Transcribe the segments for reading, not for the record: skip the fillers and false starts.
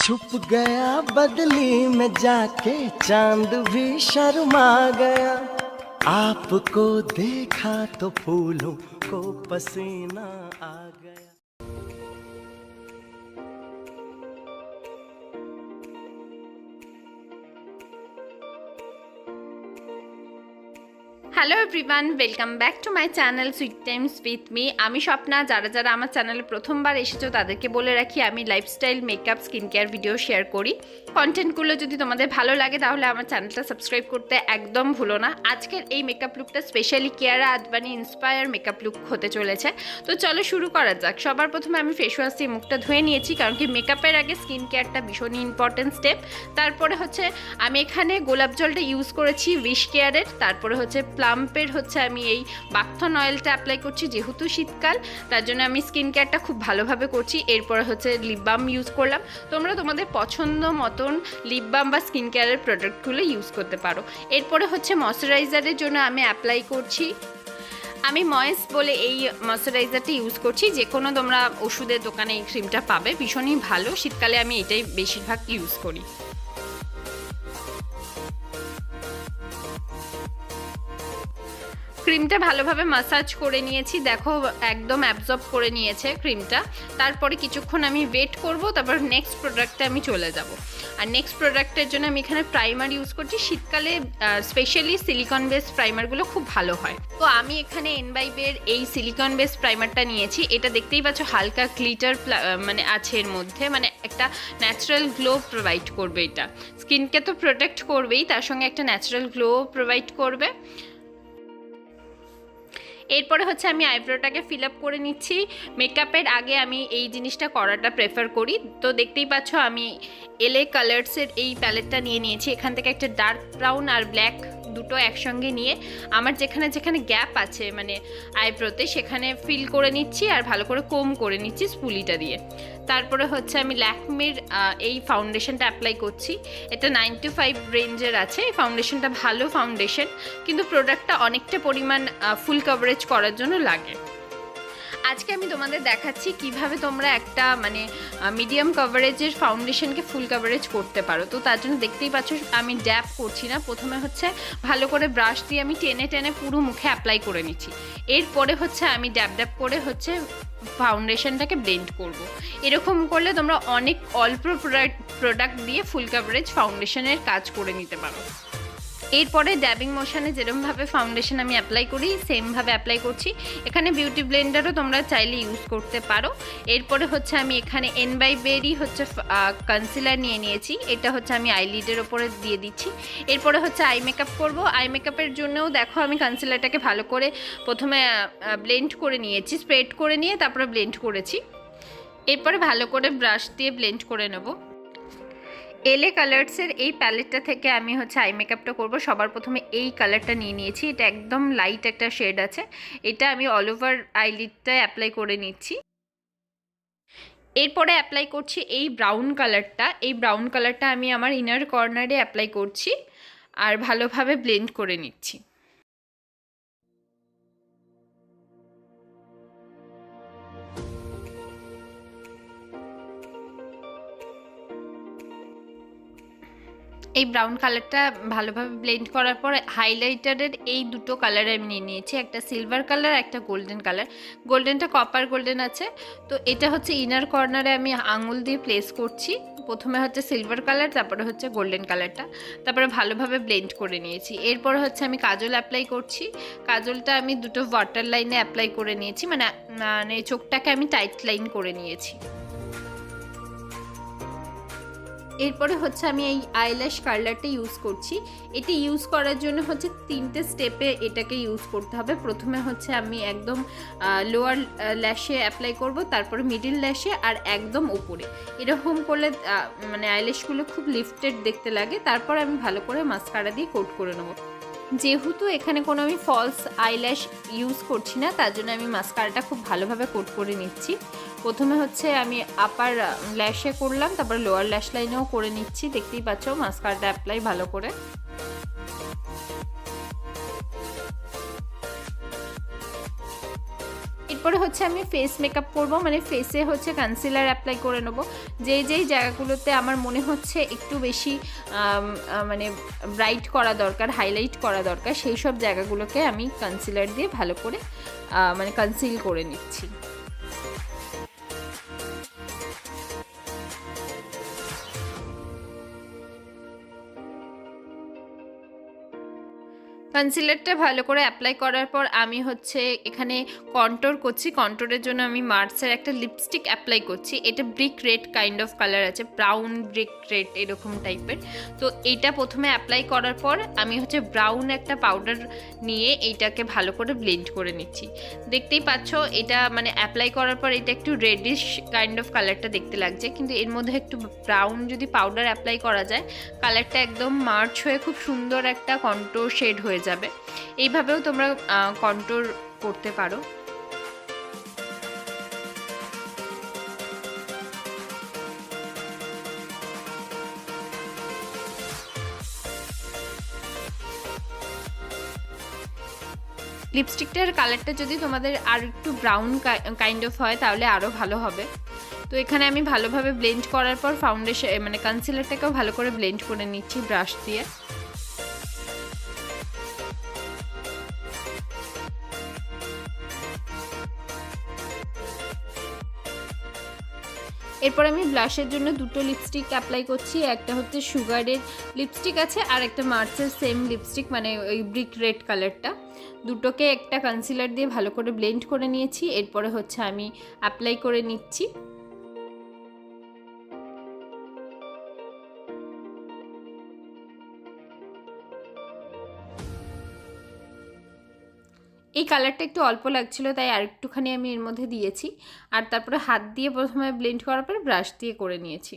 छुप गया बदली में जाके चांद भी शर्मा गया आपको देखा तो फूलों को पसीना आ गया। Hello everyone, welcome back to my channel sweet Times with me. আমি স্বপ্না। যারা যারা আমার চ্যানেলে প্রথমবার এসেছো তাদেরকে বলে রাখি, আমি lifestyle, makeup, skin care video share করি। কন্টেন্টগুলো যদি তোমাদের ভালো লাগে তাহলে আমার চ্যানেলটা সাবস্ক্রাইব করতে একদম ভুলো না। আজকের এই মেকআপ লুকটা specially Kiara Advani inspire makeup look হতে চলেছে। তো চলো শুরু করা যাক। সবার প্রথমে আমি ফেস ওয়াশ দিয়ে মুখটা ধুয়ে নিয়েছি, কারণ কি মেকআপের আগে স্কিন কেয়ারটা ভীষণই ইম্পর্টেন্ট স্টেপ। তারপরে হচ্ছে আমি এখানে গোলাপ জলটা ইউজ করেছি উইশ কেয়ারের। তারপরে হচ্ছে প্লাম্পের হচ্ছে আমি এই বাকথন অয়েলটা অ্যাপ্লাই করছি, যেহেতু শীতকাল তার জন্য আমি স্কিন কেয়ারটা খুব ভালোভাবে করছি। এরপরে হচ্ছে লিপ বাম ইউজ করলাম। তোমরা তোমাদের পছন্দ মতন লিপ বাম বা স্কিন কেয়ারের প্রোডাক্টগুলো ইউজ করতে পারো। এরপরে হচ্ছে ময়শ্চারাইজারের জন্য আমি অ্যাপ্লাই করছি, আমি ময়েস বলে এই ময়শ্চারাইজারটা ইউজ করছি। যে কোনো তোমরা ওষুধের দোকানে এই ক্রিমটা পাবে, ভীষণই ভালো। শীতকালে আমি এটাই বেশিরভাগ ইউজ করি। ক্রিমটা ভালোভাবে ম্যাসাজ করে নিয়েছি, দেখো একদম অ্যাবজর্ব করে নিয়েছে ক্রিমটা। তারপরে কিছুক্ষণ আমি ওয়েট করব, তারপর নেক্সট প্রোডাক্টে আমি চলে যাব। আর নেক্সট প্রোডাক্টের জন্য আমি এখানে প্রাইমার ইউজ করছি। শীতকালে স্পেশালি সিলিকন বেস প্রাইমারগুলো খুব ভালো হয়। তো আমি এখানে এনভাইবের এই সিলিকন বেস প্রাইমারটা নিয়েছি। এটা দেখতেই পাচ্ছ হালকা গ্লিটার মানে আছে এর মধ্যে, মানে একটা ন্যাচারাল গ্লো প্রোভাইড করবে। এটা স্কিনকে তো প্রোটেক্ট করবেই, তার সঙ্গে একটা ন্যাচারাল গ্লো প্রোভাইড করবে। এরপরে হচ্ছে আমি আইব্রোটাকে ফিল আপ করে নিচ্ছি। মেকআপের আগে আমি এই জিনিসটা করাটা প্রেফার করি। তো দেখতেই পাচ্ছ আমি এলএ কালার্সের এই প্যালেটটা নিয়ে নিয়েছি। এখান থেকে একটা ডার্ক ব্রাউন আর ব্ল্যাক দুটো একসঙ্গে নিয়ে আমার যেখানে যেখানে গ্যাপ আছে মানে আইব্রোতে সেখানে ফিল করে নিচ্ছি আর ভালো করে কোম করে নিচ্ছি স্পুলিটা দিয়ে। তারপরে হচ্ছে আমি ল্যাকমির এই ফাউন্ডেশনটা অ্যাপ্লাই করছি। এটা 95 রেঞ্জের আছে। এই ফাউন্ডেশনটা ভালো ফাউন্ডেশন, কিন্তু প্রোডাক্টটা অনেকটা পরিমাণ ফুল কভারেজ করার জন্য লাগে। আজকে আমি তোমাদের দেখাচ্ছি কিভাবে তোমরা একটা মানে মিডিয়াম কভারেজের ফাউন্ডেশনকে ফুল কভারেজ করতে পারো। তো তার জন্য দেখতেই পাচ্ছ আমি ড্যাব করছি না, প্রথমে হচ্ছে ভালো করে ব্রাশ দিয়ে আমি টেনে টেনে পুরো মুখে অ্যাপ্লাই করে নিচ্ছি। এরপরে হচ্ছে আমি ড্যাব ড্যাব করে হচ্ছে ফাউন্ডেশনটাকে ব্লেন্ড করব। এরকম করলে তোমরা অনেক অল্প প্রোডাক্ট দিয়ে ফুল কভারেজ ফাউন্ডেশনের কাজ করে নিতে পারো। এরপরে ড্যাবিং মোশনে যেরকমভাবে ফাউন্ডেশন আমি অ্যাপ্লাই করি সেমভাবে অ্যাপ্লাই করছি। এখানে বিউটি ব্লেন্ডারও তোমরা চাইলে ইউজ করতে পারো। এরপরে হচ্ছে আমি এখানে এনভাইবেরই হচ্ছে কনসিলার নিয়ে নিয়েছি। এটা হচ্ছে আমি আইলিডের ওপরে দিয়ে দিচ্ছি। এরপরে হচ্ছে আই মেকআপ করবো। আই মেকআপের জন্যও দেখো আমি কনসিলারটাকে ভালো করে প্রথমে ব্লেন্ড করে নিয়েছি, স্প্রেড করে নিয়ে তারপরে ব্লেন্ড করেছি। এরপরে ভালো করে ব্রাশ দিয়ে ব্লেন্ড করে নেব। এলএ কালার্সের এই প্যালেটটা থেকে আমি হচ্ছে আই মেকআপটা করব। সবার প্রথমে এই কালারটা নিয়ে নিয়েছি। এটা একদম লাইট একটা শেড আছে। এটা আমি অল ওভার আইলিডটায় অ্যাপ্লাই করে নিচ্ছি। এরপরে অ্যাপ্লাই করছি এই ব্রাউন কালারটা। এই ব্রাউন কালারটা আমি আমার ইনার কর্নারে অ্যাপ্লাই করছি আর ভালোভাবে ব্লেন্ড করে নিচ্ছি। এই ব্রাউন কালারটা ভালোভাবে ব্লেন্ড করার পর হাইলাইটারের এই দুটো কালার আমি নিয়ে নিয়েছি, একটা সিলভার কালার একটা গোল্ডেন কালার। গোল্ডেনটা কপার গোল্ডেন আছে। তো এটা হচ্ছে ইনার কর্নারে আমি আঙুল দিয়ে প্লেস করছি। প্রথমে হচ্ছে সিলভার কালার, তারপরে হচ্ছে গোল্ডেন কালারটা, তারপরে ভালোভাবে ব্লেন্ড করে নিয়েছি। এরপর হচ্ছে আমি কাজল অ্যাপ্লাই করছি। কাজলটা আমি দুটো ওয়াটার লাইনে অ্যাপ্লাই করে নিয়েছি, মানে চোখটাকে আমি টাইট লাইন করে নিয়েছি। এরপরে হচ্ছে আমি এই আইল্যাশ কার্লারটা ইউজ করছি। এটি ইউজ করার জন্য হচ্ছে 3টে স্টেপে এটাকে ইউজ করতে হবে। প্রথমে হচ্ছে আমি একদম লোয়ার ল্যাশে অ্যাপ্লাই করব, তারপরে মিডিল ল্যাশে আর একদম উপরে। এরকম করলে মানে আইল্যাশগুলো খুব লিফটেড দেখতে লাগে। তারপর আমি ভালো করে মাস্কারা দিয়ে কোট করে নেব। যেহেতু এখানে কোনো আমি ফলস আইল্যাশ ইউজ করছি না, তার জন্য আমি মাস্কারাটা খুব ভালোভাবে কোট করে নিচ্ছি। প্রথমে হচ্ছে আমি আপার ল্যাশে করলাম, তারপর লোয়ার ল্যাশ লাইনেও করে নিচ্ছি। দেখতেই পাচ্ছ মাস্কারাটা অ্যাপ্লাই ভালো করে। এরপর এরপরে হচ্ছে আমি ফেস মেকআপ করব, মানে ফেসে হচ্ছে কনসিলার অ্যাপ্লাই করে নেব। যেই জায়গাগুলোতে আমার মনে হচ্ছে একটু বেশি মানে ব্রাইট করা দরকার, হাইলাইট করা দরকার, সেই সব জায়গাগুলোকে আমি কনসিলার দিয়ে ভালো করে মানে কনসিল করে নিচ্ছি। কনসিলারটা ভালো করে অ্যাপ্লাই করার পর আমি হচ্ছে এখানে কন্ট্রোর করছি। কন্ট্রোরের জন্য আমি মার্সের একটা লিপস্টিক অ্যাপ্লাই করছি। এটা brick red kind of colour আছে, ব্রাউন ব্রিক রেড এরকম টাইপের। তো এইটা প্রথমে অ্যাপ্লাই করার পর আমি হচ্ছে ব্রাউন একটা পাউডার নিয়ে এইটাকে ভালো করে ব্লেন্ড করে নিচ্ছি। দেখতেই পাচ্ছ এটা মানে অ্যাপ্লাই করার পর এটা একটু রেডিশ কাইন্ড অফ কালারটা দেখতে লাগছে, কিন্তু এর মধ্যে একটু ব্রাউন যদি পাউডার অ্যাপ্লাই করা যায় কালারটা একদম মার্চ হয়ে খুব সুন্দর একটা কন্ট্রোর শেড হয়ে যাবে। এইভাবেও তোমরা কন্ট্রোর করতে পারো। লিপস্টিকটার কালারটা যদি তোমাদের আর একটু ব্রাউন কাইন্ড অফ হয় তাহলে আরও ভালো হবে। তো এখানে আমি ভালোভাবে ব্লেন্ড করার পর ফাউন্ডেশন মানে কনসিলারটাকেও ভালো করে ব্লেন্ড করে নিচ্ছি ব্রাশ দিয়ে। এরপর আমি ব্লাশের জন্য দুটো লিপস্টিক অ্যাপ্লাই করছি। একটা হচ্ছে সুগারের লিপস্টিক আছে আর একটা মার্সের সেম লিপস্টিক, মানে ওই ব্রিক রেড কালারটা। দুটোকে একটা কনসিলার দিয়ে ভালো করে ব্লেন্ড করে নিয়েছি। এরপরে হচ্ছে আমি অ্যাপ্লাই করে নিচ্ছি। এই কালারটা একটু অল্প লাগছিল তাই আর একটুখানি আমি এর মধ্যে দিয়েছি। আর তারপরে হাত দিয়ে প্রথমে ব্লেন্ড করার পরে ব্রাশ দিয়ে করে নিয়েছি।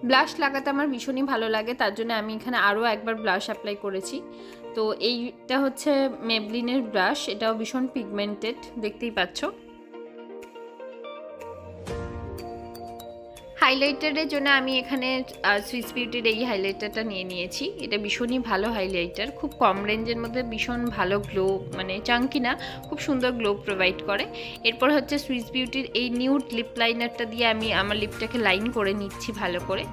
ব্লাশ লাগাতে আমার ভীষণই ভালো লাগে, তার জন্য আমি এখানে আরও একবার ব্লাশ অ্যাপ্লাই করেছি। তো এইটা হচ্ছে মেবলিনের ব্রাশ, এটাও ভীষণ পিগমেন্টেড, দেখতেই পাচ্ছ। হাইলাইটারের জন্য আমি এখানে সুইস বিউটির এই হাইলাইটারটা নিয়ে নিয়েছি। এটা ভীষণই ভালো হাইলাইটার, খুব কম রেঞ্জের মধ্যে ভীষণ ভালো গ্লো, মানে চাঙ্কি না, খুব সুন্দর গ্লো প্রোভাইড করে। এরপর হচ্ছে সুইস বিউটির এই নিউড লিপ লাইনারটা দিয়ে আমি আমার লিপটাকে লাইন করে নিচ্ছি ভালো করে।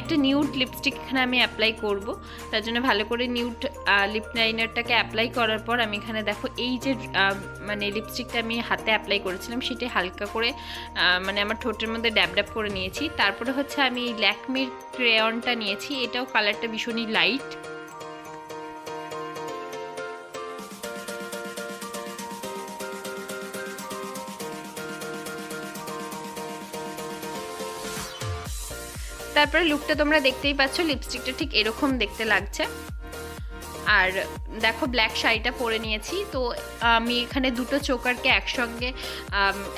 একটা নিউড লিপস্টিক এখানে আমি অ্যাপ্লাই করব, তার জন্য ভালো করে নিউড লিপ লাইনারটাকে অ্যাপ্লাই করার পর আমি এখানে দেখো এই যে মানে লিপস্টিকটা আমি হাতে অ্যাপ্লাই করেছিলাম সেটা হালকা করে মানে আমার ঠোঁটের মধ্যে ড্যাব ড্যাব করে নিয়েছি। তারপরে হচ্ছে আমি ল্যাকমির ক্রেয়নটা নিয়েছি, এটাও কালারটা ভীষণই লাইট। তারপরে লুকটা তোমরা দেখতেই পাচ্ছ, লিপস্টিকটা ঠিক এরকম দেখতে লাগছে। আর দেখো ব্ল্যাক শাড়িটা পরে নিয়েছি, তো আমি এখানে দুটো চোকারকে একসঙ্গে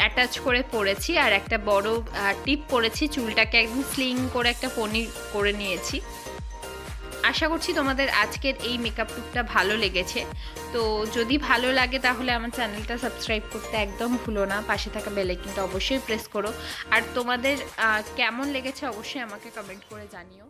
অ্যাটাচ করে পরেছি আর একটা বড় টিপ পরেছি, চুলটাকে একদম স্লিং করে একটা পনি করে নিয়েছি। আশা করছি তোমাদের আজকের এই মেকআপ লুকটা ভালো লেগেছে। তো যদি ভালো লাগে তাহলে আমার চ্যানেলটা সাবস্ক্রাইব করতে একদম ভুলো না, পাশে থাকা বেল আইকনটা অবশ্যই প্রেস করো। আর তোমাদের কেমন লেগেছে অবশ্যই আমাকে কমেন্ট করে জানিও।